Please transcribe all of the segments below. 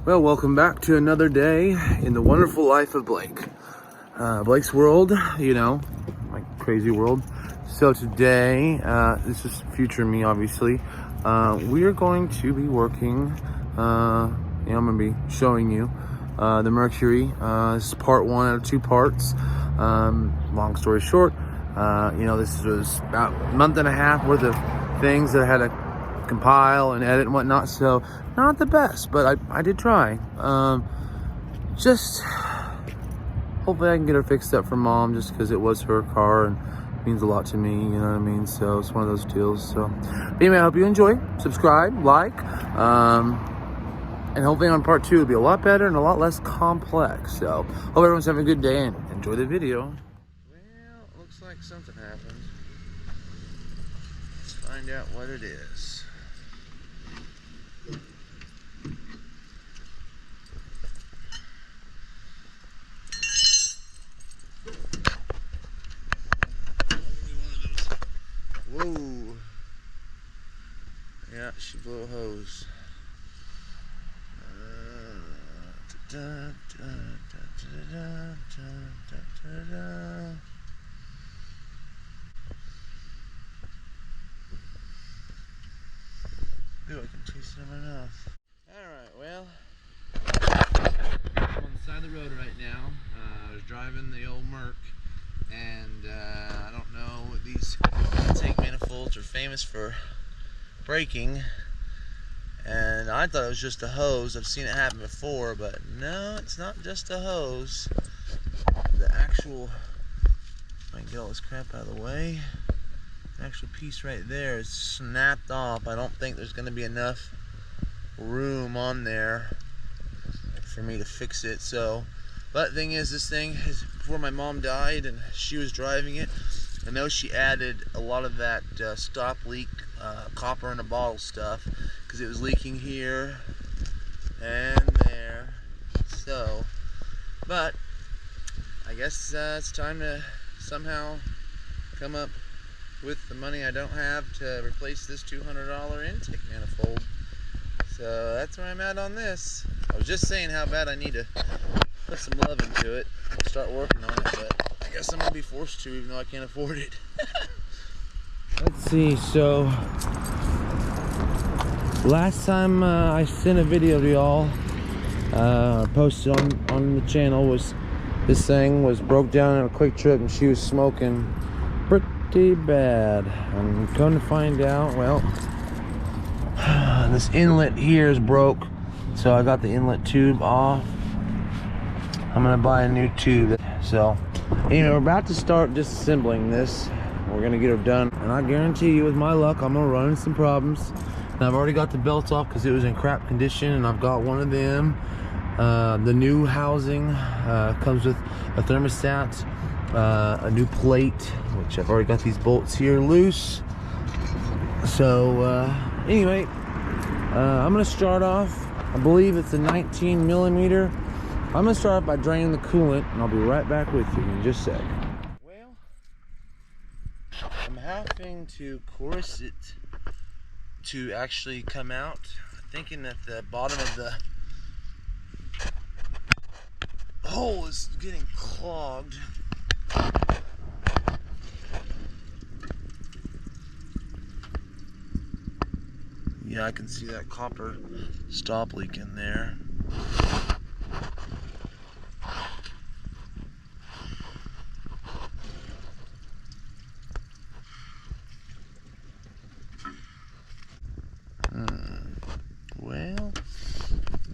Well, welcome back to another day in the wonderful life of Blake. Blake's world, you know, my crazy world. So today, this is future me, obviously. We are going to be working, I'm going to be showing you the Mercury. This is part one out of two parts. Long story short, this was about a month and a half worth of things that I had to compile and edit and whatnot, so not the best, but I did try. Just hopefully I can get her fixed up for Mom, just because it was her car and it means a lot to me, you know what I mean? So it's one of those deals. So but anyway, I hope you enjoy. Subscribe, like, and hopefully on part two it'll be a lot better and a lot less complex. So hope everyone's having a good day and enjoy the video. Well, it looks like something happened. Let's find out what it is. Whoa. Yeah, she blew a hose. Ooh, I can taste it in my mouth. Alright, well, I'm on the side of the road right now. I was driving the old Merc, and I don't know what these intake manifolds are famous for breaking, and I thought it was just a hose. I've seen it happen before, but no, it's not just a hose. The actual, if I can get all this crap out of the way, the actual piece right there is snapped off. I don't think there's going to be enough room on there for me to fix it. So, but the thing is, this thing is, before my mom died and she was driving it, I know she added a lot of that stop leak copper in a bottle stuff, because it was leaking here and there. So, but I guess it's time to somehow come up with the money I don't have to replace this $200 intake manifold. So that's where I'm at on this. I was just saying how bad I need to put some love into it. I'll start working on it, but I guess I'm gonna be forced to, even though I can't afford it. Let's see, so last time I sent a video to y'all, posted on the channel, was this thing was broke down in a quick trip and she was smoking pretty bad. I'm going to find out, well, this inlet here is broke, so I got the inlet tube off. I'm gonna buy a new tube. So anyway, we're about to start disassembling this. We're gonna get her done, and I guarantee you, with my luck, I'm gonna run into some problems. And I've already got the belt off because it was in crap condition, and I've got one of them. The new housing comes with a thermostat, a new plate, which I've already got these bolts here loose. So anyway, I'm gonna start off, I believe it's a 19 millimeter. I'm gonna start off by draining the coolant, and I'll be right back with you in just a sec. Well, I'm having to course it to actually come out. Thinking that the bottom of the hole is getting clogged. Yeah, I can see that copper stop leak in there. Well,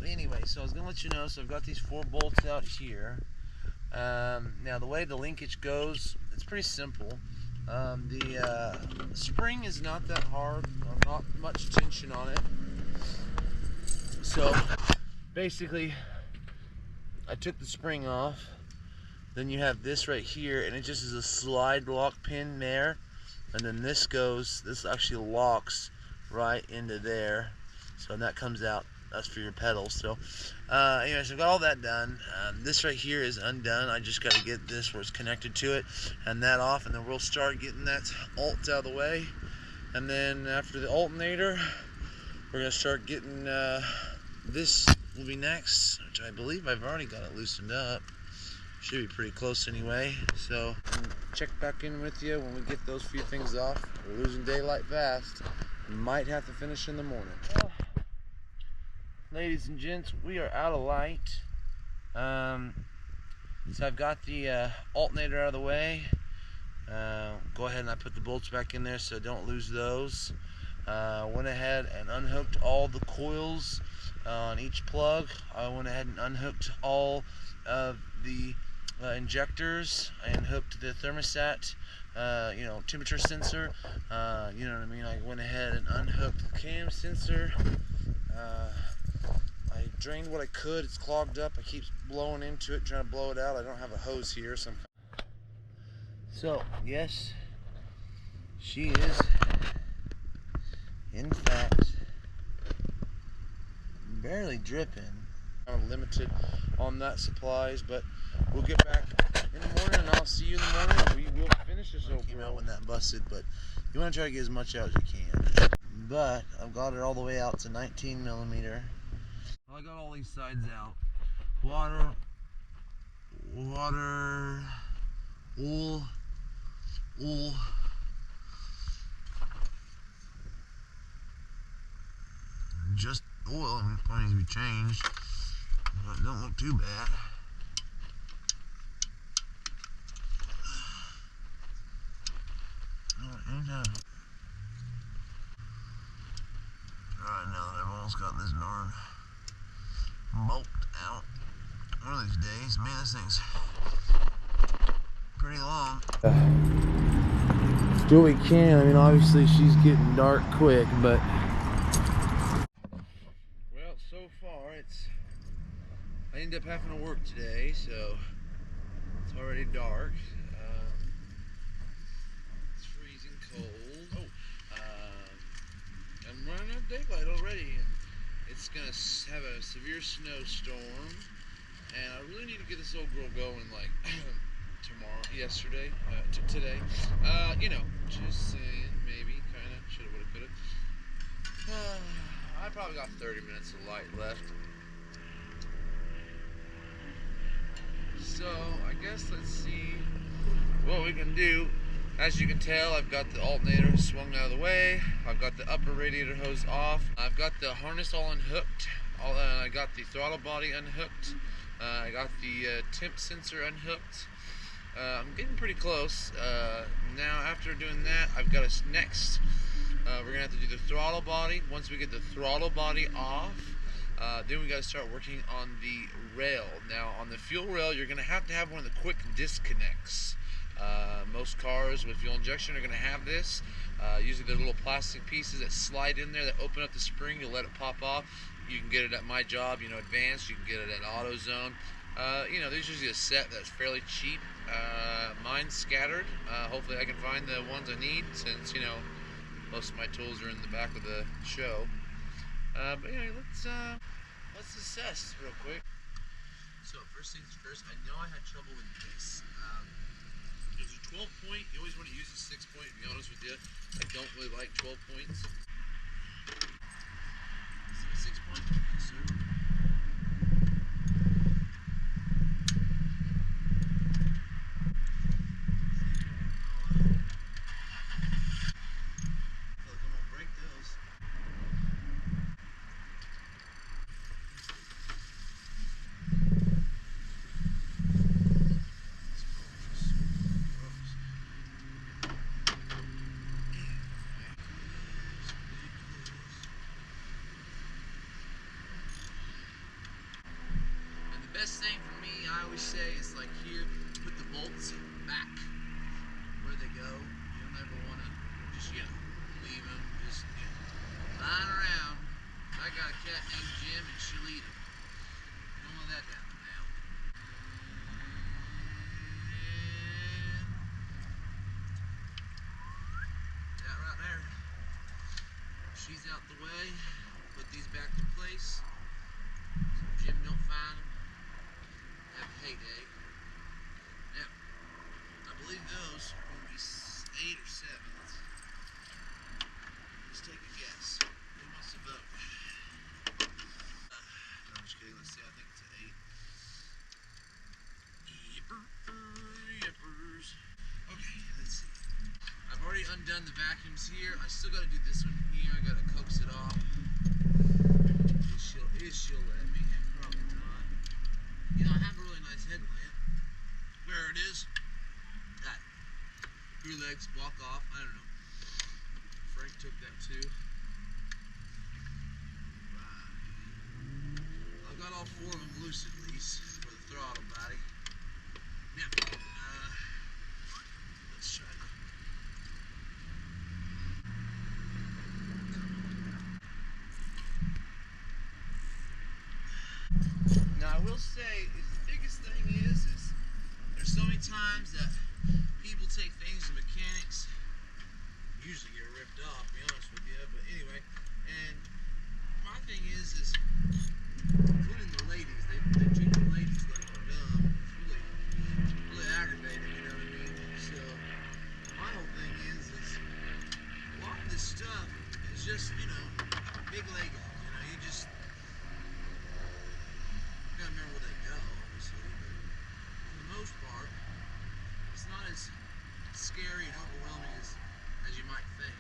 anyway, so I was gonna let you know, so I've got these 4 bolts out here. Now the way the linkage goes, it's pretty simple. The spring is not that hard, not much tension on it. So basically, I took the spring off. Then you have this right here, and it just is a slide lock pin there. And then this actually locks right into there. So that comes out, that's for your pedals. So anyways, I've got all that done. This right here is undone. I just got to get this where it's connected to it and that off, and then we'll start getting that alt out of the way. And then after the alternator, we're going to start getting this will be next, which I believe I've already got it loosened up. Should be pretty close anyway. So check back in with you when we get those few things off. We're losing daylight fast. Might have to finish in the morning. Well, ladies and gents, we are out of light. So I've got the alternator out of the way. Go ahead and I put the bolts back in there so don't lose those. Went ahead and unhooked all the coils on each plug. I went ahead and unhooked all of the injectors and hooked the thermostat, temperature sensor. You know what I mean? I went ahead and unhooked the cam sensor. I drained what I could. It's clogged up. I keep blowing into it, trying to blow it out. I don't have a hose here, so yes, she is in fact barely dripping. I'm limited on that supplies, but we'll get back in the morning and I'll see you in the morning. We will finish this old girl. Came out when that busted, but you want to try to get as much out as you can. But I've got it all the way out to 19 millimeter. I got all these sides out. Water, oil, just oil, and it probably needs to be changed. But it don't look too bad. Alright, now that I've almost got this darn bolt out, one of these days, man, this thing's pretty long. Do what we can. I mean, obviously she's getting dark quick, but well, so far I ended up having to work today, so it's already dark. It's freezing cold. I'm running out of daylight already, and it's gonna have a severe snowstorm, and I really need to get this old girl going like today. Just saying, maybe, kinda, shoulda, woulda, coulda. I probably got 30 minutes of light left. So, I guess let's see what we can do. As you can tell, I've got the alternator swung out of the way. I've got the upper radiator hose off. I've got the harness all unhooked. I got the throttle body unhooked. I got the temp sensor unhooked. I'm getting pretty close. Now, after doing that, I've got us next. We're gonna have to do the throttle body. Once we get the throttle body off, then we got to start working on the rail. Now, on the fuel rail, you're gonna have to have one of the quick disconnects. Most cars with fuel injection are going to have this. Usually they're little plastic pieces that slide in there that open up the spring. You'll let it pop off. You can get it at My Job, Advanced. You can get it at AutoZone. There's usually a set that's fairly cheap. Mine's scattered. Hopefully I can find the ones I need, since, most of my tools are in the back of the show. But anyway, let's assess real quick. So first things first, I know I had trouble with this. There's a 12 point. You always want to use a 6 point, to be honest with you. I don't really like 12 points. Is it a 6 point? Yes, sir. I feel like I'm gonna break those. Best thing for me, I always say, is like here, put the bolts back where they go. You don't ever want to just, leave them just, lying around. I got a cat named Jim and she'll eat them. You don't want that to happen now. And that right there. She's out the way. Put these back in place so Jim don't find them. Have a heyday. Now, I believe those will be 8 or 7. Let's take a guess. Who wants to vote? bearings here. I still gotta do this one here. I gotta coax it off. Is she'll let me? Probably not. You know, I have a really nice headlamp. There it is. That. 3 legs, walk off. I don't know. Frank took that too. I've got all 4 of them loose at least for the throttle body. Now, let's try to. Now I will say, the biggest thing is there's so many times that people take things to mechanics, usually get ripped off, to be honest with you, but anyway, and my thing is including the ladies, they treat the ladies like they're dumb. It's really aggravating, you know what I mean? So my whole thing is a lot of this stuff is just, you know, big Legos, you know, you just gotta remember where they go, obviously, but for the most part, it's not as scary and overwhelming as you might think.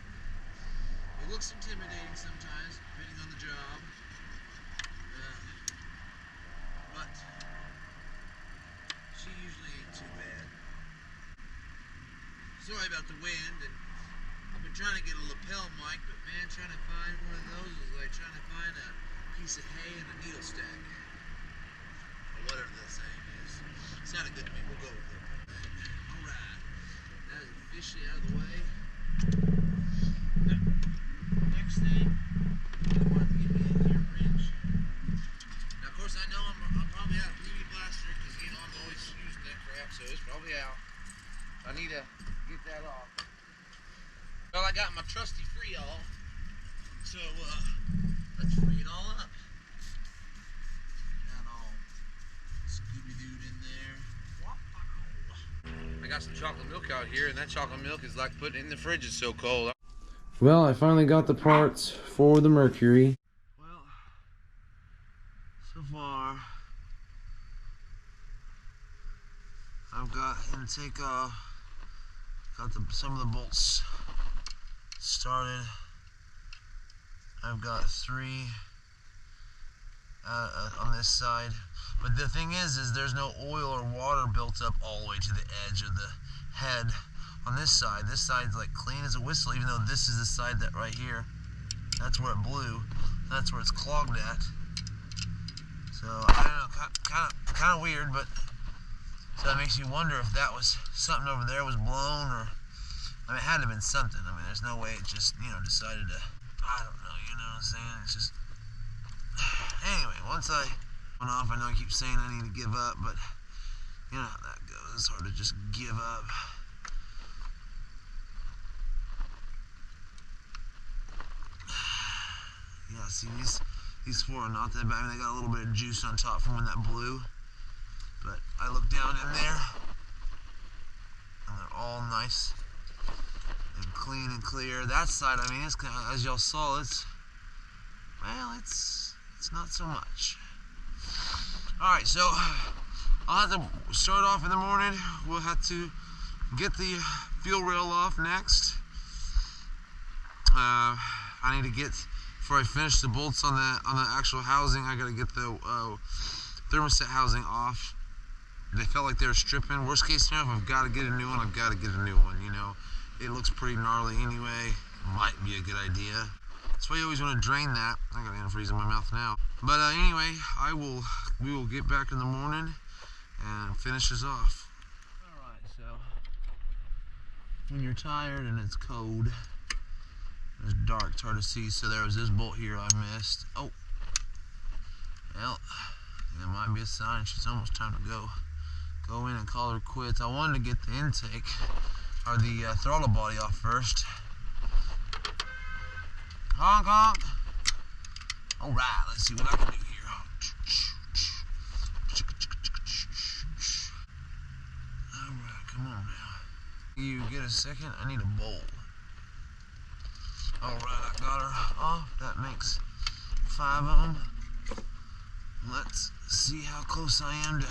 It looks intimidating sometimes, depending on the job, but she usually ain't too bad. Sorry about the wind, and I've been trying to get a lapel mic, but man, trying to find one of those is like trying to find a piece of hay in a needle stack. Whatever that saying is. It sounded good to me. We'll go with it. Alright. That is officially out of the way. Now, next thing, I want to give me a gear wrench. Now, of course, I know I'm probably out of PV blaster because, you know, I'm always using that crap, so it's probably out. I need to get that off. Well, I got my trusty free off, so let's free it all up. I got some chocolate milk out here, and that chocolate milk is like putting it in the fridge. It's so cold. Well, I finally got the parts for the Mercury. Well, so far, I've got intake off, got some of the bolts started. I've got 3 on this side. But the thing is there's no oil or water built up all the way to the edge of the head on this side. This side's like clean as a whistle, even though this is the side that right here, that's where it blew. That's where it's clogged at. So I don't know, kind of weird, but so that makes you wonder if that was something over there was blown, or I mean, it had to have been something. I mean, there's no way it just, you know, decided to, I don't know, you know what I'm saying? It's just, anyway, once I went off, I know I keep saying I need to give up, but you know how that goes. It's hard to just give up. Yeah, see, these 4 are not that bad. I mean, they got a little bit of juice on top from when that blew, but I look down in there, and they're all nice and clean and clear. That side, I mean, it's kind of, as y'all saw, it's, well, it's not so much. Alright, so I'll have to start off in the morning. We'll have to get the fuel rail off next. I need to get, before I finish the bolts on the actual housing, I gotta get the thermostat housing off. They felt like they were stripping. Worst case scenario, if I've got to get a new one, I've got to get a new one. You know, it looks pretty gnarly anyway. Might be a good idea. That's why you always want to drain that. I got antifreeze in my mouth now. But anyway, we will get back in the morning and finish this off. Alright, so when you're tired and it's cold, it's dark, it's hard to see. So there was this bolt here I missed. Oh, well, it might be a sign it's almost time to go in and call her quits. I wanted to get the intake, or the throttle body off first. Honk, honk. Alright, let's see what I can do here. Alright, come on now. You get a second? I need a bowl. Alright, I got her off. That makes 5 of them. Let's see how close I am to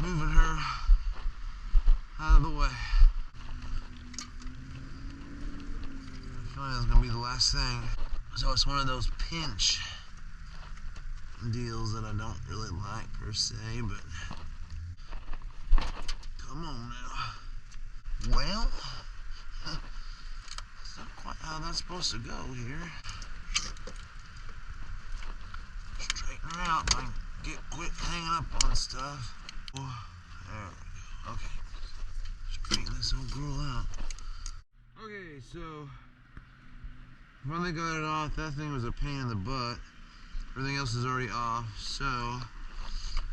moving her out of the way. feeling it's gonna be the last thing. So it's one of those pinch deals that I don't really like per se, but come on now. Well, it's not quite how that's supposed to go here. Straighten her out and I can quit hanging up on stuff. Oh, there we go. Okay. Straighten this old girl out. Okay, so finally got it off. That thing was a pain in the butt. Everything else is already off, so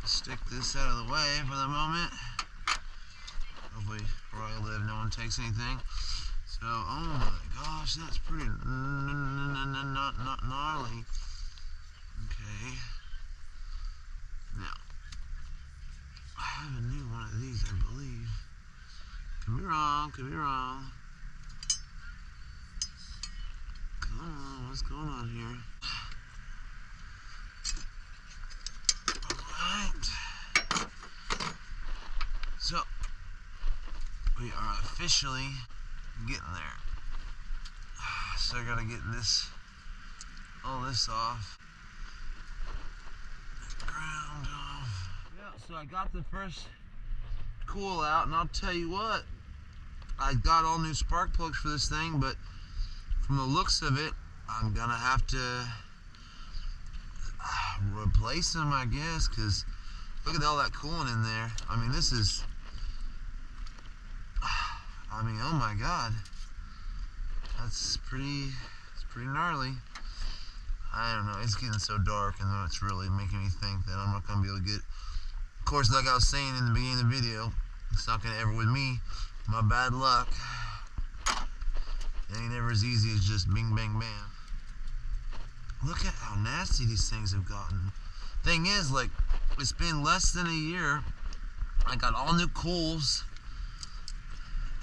stick this out of the way for the moment. Hopefully where I live no one takes anything. So, oh my gosh, that's pretty not gnarly. Okay. Now, I have a new one of these, I believe. Could be wrong, could be wrong. Come on, what's going on here? Alright. So, we are officially getting there. So I gotta get all this off. Ground off. Yeah, so I got the first coil out, and I'll tell you what, I got all new spark plugs for this thing, but from the looks of it, I'm gonna have to replace them, I guess, because look at all that coolant in there. I mean, this is, I mean, oh my god, it's pretty gnarly. I don't know, it's getting so dark, and it's really making me think that I'm not gonna be able to get, of course, like I was saying in the beginning of the video, it's not gonna ever with me, my bad luck. It ain't ever as easy as just bing bang bam. Look at how nasty these things have gotten. Thing is, like, it's been less than a year. I got all new coils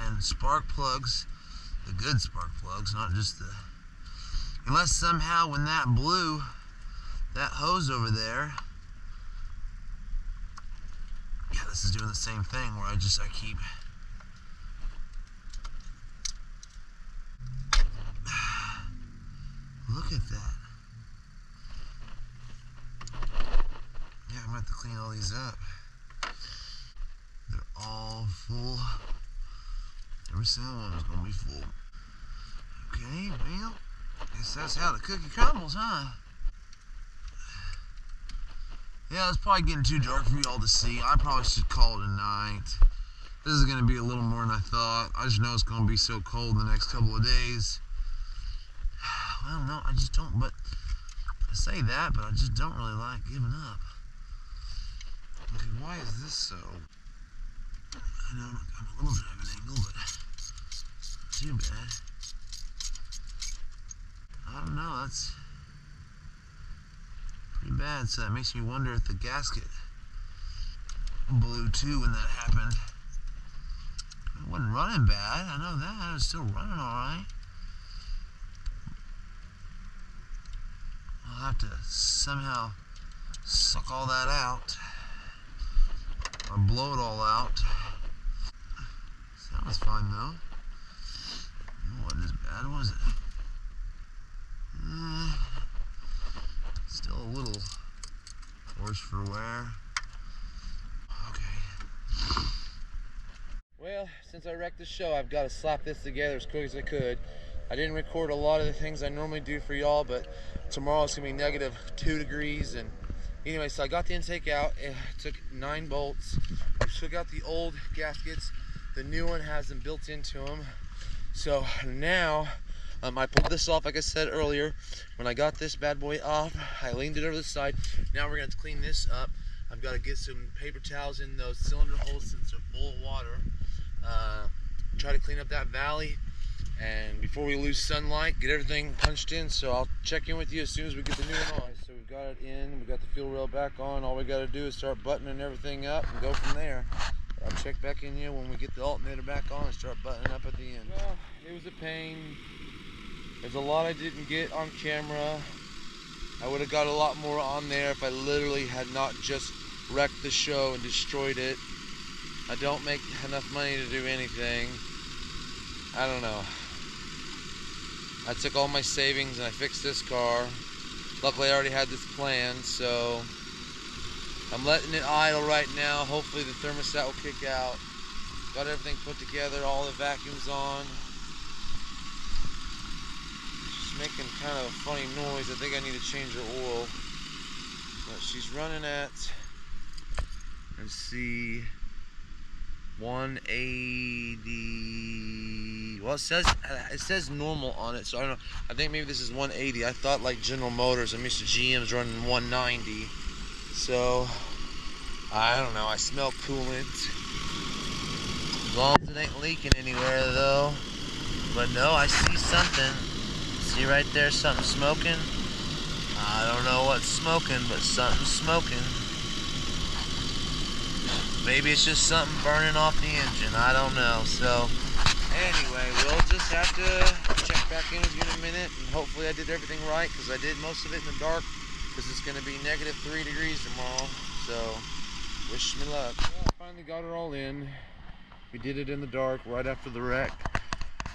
and spark plugs, the good spark plugs, not just the, unless somehow when that blew, that hose over there, yeah, this is doing the same thing where I keep look at that. Yeah, I'm gonna have to clean all these up. They're all full. Every single one is gonna be full. Okay, well, guess that's how the cookie crumbles, huh? Yeah, it's probably getting too dark for y'all to see. I probably should call it a night. This is gonna be a little more than I thought. I just know it's gonna be so cold the next couple of days. Well, no, I just don't, but I say that, but I just don't really like giving up. Okay, why is this so? I know I'm a little bit of an angle, but not too bad. I don't know, that's pretty bad, so that makes me wonder if the gasket blew too when that happened. It wasn't running bad, I know that, it was still running alright. I'll have to somehow suck all that out, or blow it all out. Sounds fine though. It wasn't as bad, was it? Still a little worse for wear. Okay. Well, since I wrecked the show, I've got to slap this together as quick as I could. I didn't record a lot of the things I normally do for y'all, but tomorrow it's gonna be -2 degrees. And anyway, so I got the intake out. It took 9 bolts. I took out the old gaskets. The new one has them built into them. So now I pulled this off, like I said earlier. When I got this bad boy off, I leaned it over the side. Now we're gonna clean this up. I've got to get some paper towels in those cylinder holes since they're full of water. Try to clean up that valley. And before we lose sunlight, get everything punched in. So I'll check in with you as soon as we get the new one on. So we've got it in, we got the fuel rail back on. All we got to do is start buttoning everything up and go from there. I'll check back in here when we get the alternator back on and start buttoning up at the end. Well, it was a pain. There's a lot I didn't get on camera. I would have got a lot more on there if I literally had not just wrecked the show and destroyed it. I don't make enough money to do anything. I don't know. I took all my savings and I fixed this car. Luckily I already had this planned, so I'm letting it idle right now. Hopefully the thermostat will kick out. Got everything put together, all the vacuums on. She's making kind of a funny noise. I think I need to change her oil. But she's running at, let's see, 180. Well, it says normal on it, so I don't know. I think maybe this is 180. I thought like General Motors, I'm used to GM's running 190. So I don't know. I smell coolant. As long as it ain't leaking anywhere though. But no, I see something. See right there, something smoking. I don't know what's smoking, but something's smoking. Maybe it's just something burning off the engine. I don't know. So anyway, we'll just have to check back in with you in a minute, and hopefully I did everything right, because I did most of it in the dark, because it's going to be -3 degrees tomorrow. So wish me luck. Well, I finally got her all in. We did it in the dark right after the wreck.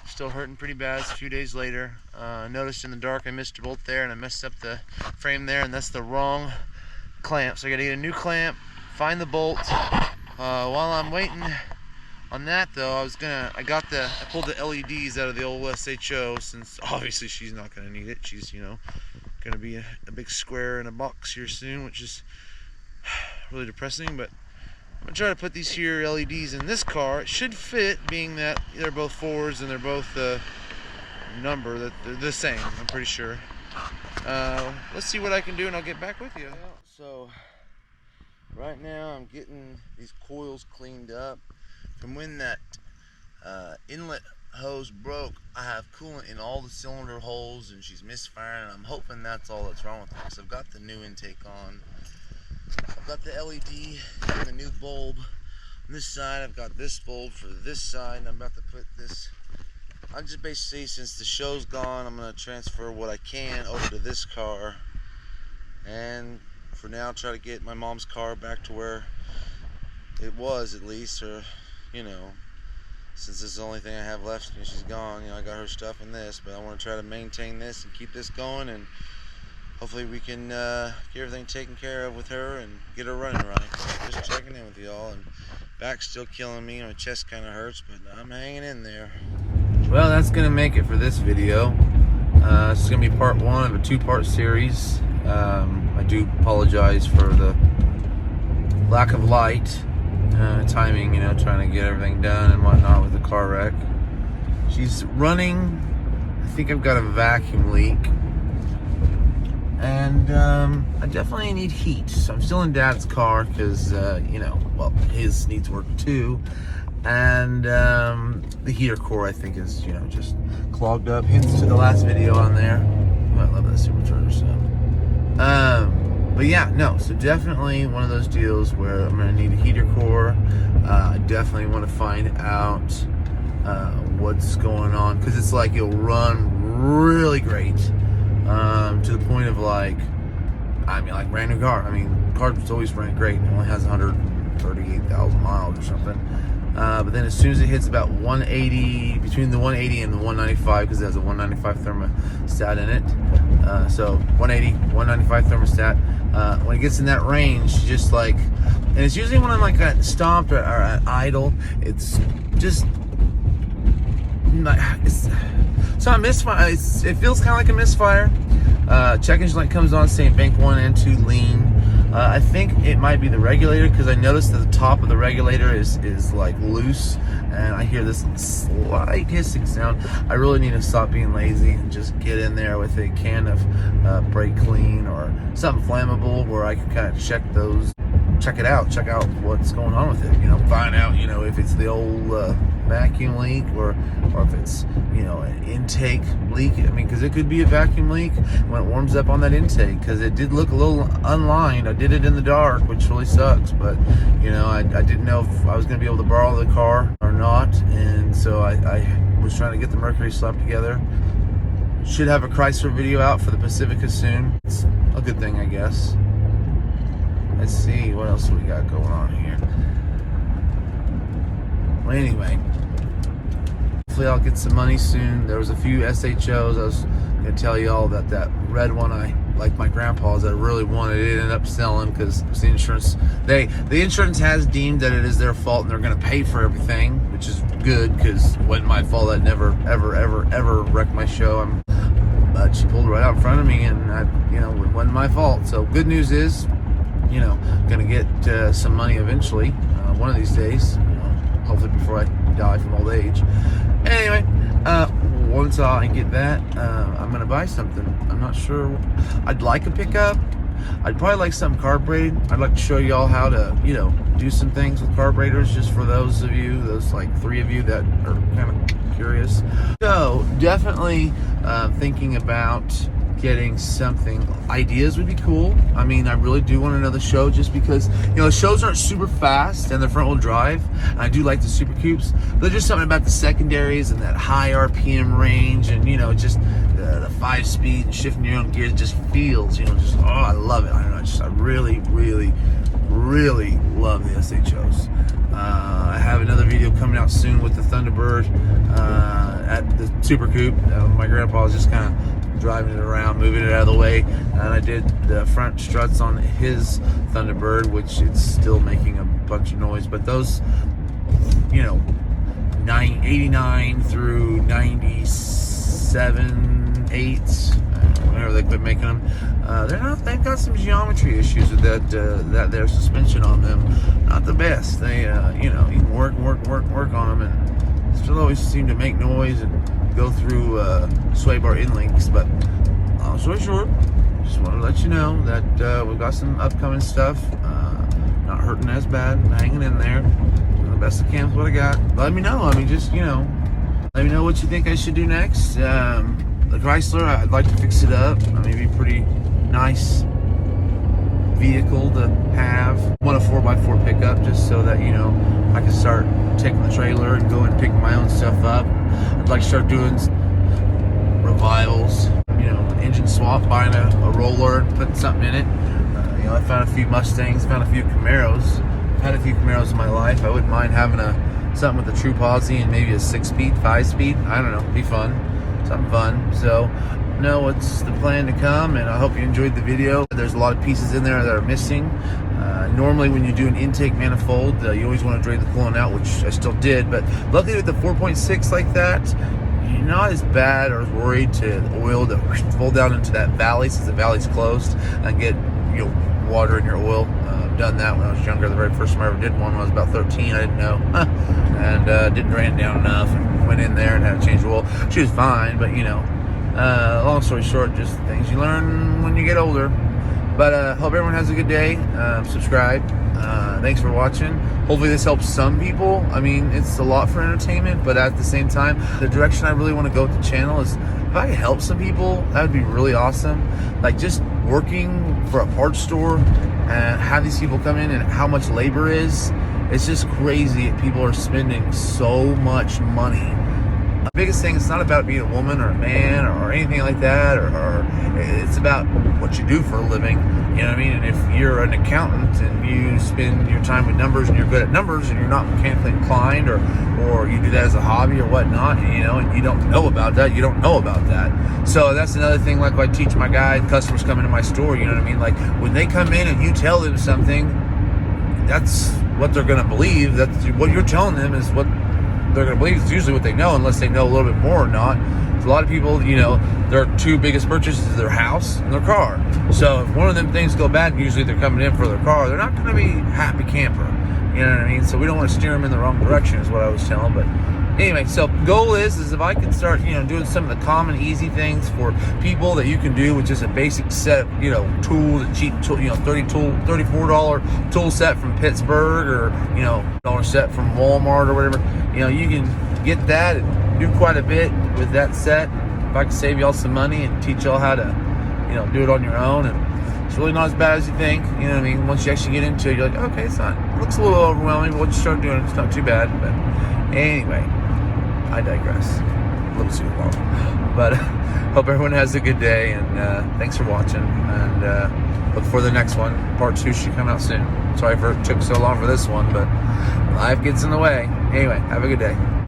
Still hurting pretty bad. It's a few days later. I noticed in the dark I missed a bolt there and I messed up the frame there, and that's the wrong clamp. So I gotta get a new clamp, find the bolt. While I'm waiting on that though, I pulled the LEDs out of the old SHO, since obviously she's not gonna need it. She's, you know, gonna be a big square in a box here soon, which is really depressing, but I'm gonna try to put these here LEDs in this car. It should fit, being that they're both Fords and they're both number that they're the same, I'm pretty sure. Let's see what I can do and I'll get back with you. So right now I'm getting these coils cleaned up from when that inlet hose broke. I have coolant in all the cylinder holes and she's misfiring, and I'm hoping that's all that's wrong with it, because I've got the new intake on. I've got the LED and the new bulb on this side. I've got this bulb for this side, and I'm about to put this. I'm just basically, since the show's gone, I'm going to transfer what I can over to this car, and for now try to get my mom's car back to where it was, at least, or, you know, since this is the only thing I have left and she's gone, you know, I got her stuff in this, but I want to try to maintain this and keep this going, and hopefully we can get everything taken care of with her and get her running right. Just checking in with y'all, and back's still killing me. My chest kind of hurts, but I'm hanging in there. Well, that's gonna make it for this video. This is gonna be part one of a two-part series. I do apologize for the lack of light, timing, you know, trying to get everything done and whatnot with the car wreck. She's running. I think I've got a vacuum leak. And I definitely need heat. So I'm still in Dad's car because, you know, well, his needs work too. And the heater core, I think, is, you know, just clogged up. Hints to the last video on there. Oh, I love that supercharger stuff. But yeah, no, so definitely one of those deals where I'm going to need a heater core. I definitely want to find out what's going on, because it's like it'll run really great. To the point of like, I mean, like brand new car. I mean, car's always running great. It only has 138,000 miles or something. But then as soon as it hits about 180, between the 180 and the 195, because it has a 195 thermostat in it. So 180, 195 thermostat. When it gets in that range, just like, and it's usually when I'm like at stopped or at idle, it's just, it's not misfire. It feels kind of like a misfire. Check engine light comes on saying bank 1 and 2 lean. I think it might be the regulator, because I noticed that the top of the regulator is like loose, and I hear this slight hissing sound. I really need to stop being lazy and just get in there with a can of brake clean or something flammable where I can kind of check it out, check out what's going on with it, you know, find out, you know, if it's the old vacuum leak or if it's, you know, an intake leak. I mean, because it could be a vacuum leak when it warms up on that intake, because it did look a little unlined. I did it in the dark, which really sucks, but, you know, I didn't know if I was going to be able to borrow the car or not, and so I was trying to get the Mercury slapped together. Should have a Chrysler video out for the Pacifica soon. It's a good thing, I guess. Let's see, what else we got going on here? Well, anyway, Hopefully I'll get some money soon. There was a few SHOs. I was gonna tell you all that red one I like my grandpa's. I really wanted it. Ended up selling because the insurance has deemed that it is their fault and they're gonna pay for everything, which is good because it wasn't my fault. I'd never ever wrecked my show. But she pulled right out in front of me, and it wasn't my fault. So good news is, gonna get some money eventually, one of these days. Hopefully before I die from old age. Anyway, once I get that, I'm gonna buy something. I'm not sure. I'd like a pickup. I'd probably like some carbureted. I'd like to show y'all how to, do some things with carburetors, just for those of you, those like 3 of you that are kind of curious. So definitely thinking about getting something. Ideas would be cool. I mean, I really do want another show, just because the shows aren't super fast and they're front wheel drive, and I do like the Super Coupes. There's just something about the secondaries and that high RPM range, and just the 5-speed and shifting your own gears just feels, I love it. I don't know, I really love the SHOs. I have another video coming out soon with the Thunderbird at the Super Coupe. My grandpa was just kind of driving it around, moving it out of the way, and I did the front struts on his Thunderbird, which it's still making a bunch of noise. But those, 89 through 97, 8, whenever they quit making them, they've got some geometry issues with that their suspension on them. Not the best. They you can work on them, and still always seem to make noise and go through sway bar in links. But long story short, just want to let you know that we've got some upcoming stuff. Not hurting as bad, hanging in there, doing the best I can with what I got. Let me know. I mean, just let me know what you think I should do next. The Chrysler, I'd like to fix it up. I mean, it'd be pretty nice vehicle to have. I want a 4x4 pickup, just so that I can start taking the trailer and going and picking my own stuff up. I'd like to start doing revivals, engine swap, buying a roller and putting something in it. I found a few Mustangs, found a few Camaros. I've had a few Camaros in my life. I wouldn't mind having something with a true posi and maybe a 6-speed, 5-speed. I don't know, it'd be fun, something fun. So what's the plan to come, and I hope you enjoyed the video. There's a lot of pieces in there that are missing. Normally when you do an intake manifold, you always want to drain the coolant out, which I still did, but luckily with the 4.6 like that, you're not as bad or as worried to the oil to fall down into that valley, since the valley's closed, and get water in your oil. I've done that when I was younger. The very first time I ever did one when I was about 13, I didn't know, and didn't drain it down enough, and went in there and had to change the oil. She was fine, but long story short, just things you learn when you get older. But hope everyone has a good day. Subscribe. Thanks for watching. Hopefully this helps some people. I mean, it's a lot for entertainment, but at the same time, the direction I really want to go with the channel is, if I could help some people, that would be really awesome. Like, just working for a parts store and have these people come in, and how much labor is, it's just crazy. People are spending so much money. The biggest thing, it's not about being a woman or a man or anything like that, or it's about what you do for a living. You know what I mean? And if you're an accountant and you spend your time with numbers and you're good at numbers and you're not mechanically inclined, or you do that as a hobby or whatnot, and you don't know about that, you don't know about that. So that's another thing, like I teach my customers come into my store, you know what I mean? Like, when they come in and you tell them something, that's what they're going to believe. That's what you're telling them is what they're going to believe. It's usually what they know, unless they know a little bit more or not. So a lot of people, their 2 biggest purchases is their house and their car. So if one of them things go bad, usually they're coming in for their car. They're not going to be happy camper. You know what I mean? So we don't want to steer them in the wrong direction, is what I was telling. But anyway, so goal is if I can start, doing some of the common, easy things for people that you can do with just a basic set of, tools, a cheap tool, $34 tool set from Pittsburgh, or, dollar set from Walmart or whatever. You can get that and do quite a bit with that set. If I can save y'all some money and teach y'all how to, do it on your own, and it's really not as bad as you think. You know what I mean? Once you actually get into it, you're like, okay, it looks a little overwhelming, but once you start doing it, it's not too bad. But anyway, I digress. A little too long. But hope everyone has a good day, and thanks for watching, and look for the next one. Part 2 should come out soon. Sorry for it took so long for this one, but life gets in the way. Anyway, have a good day.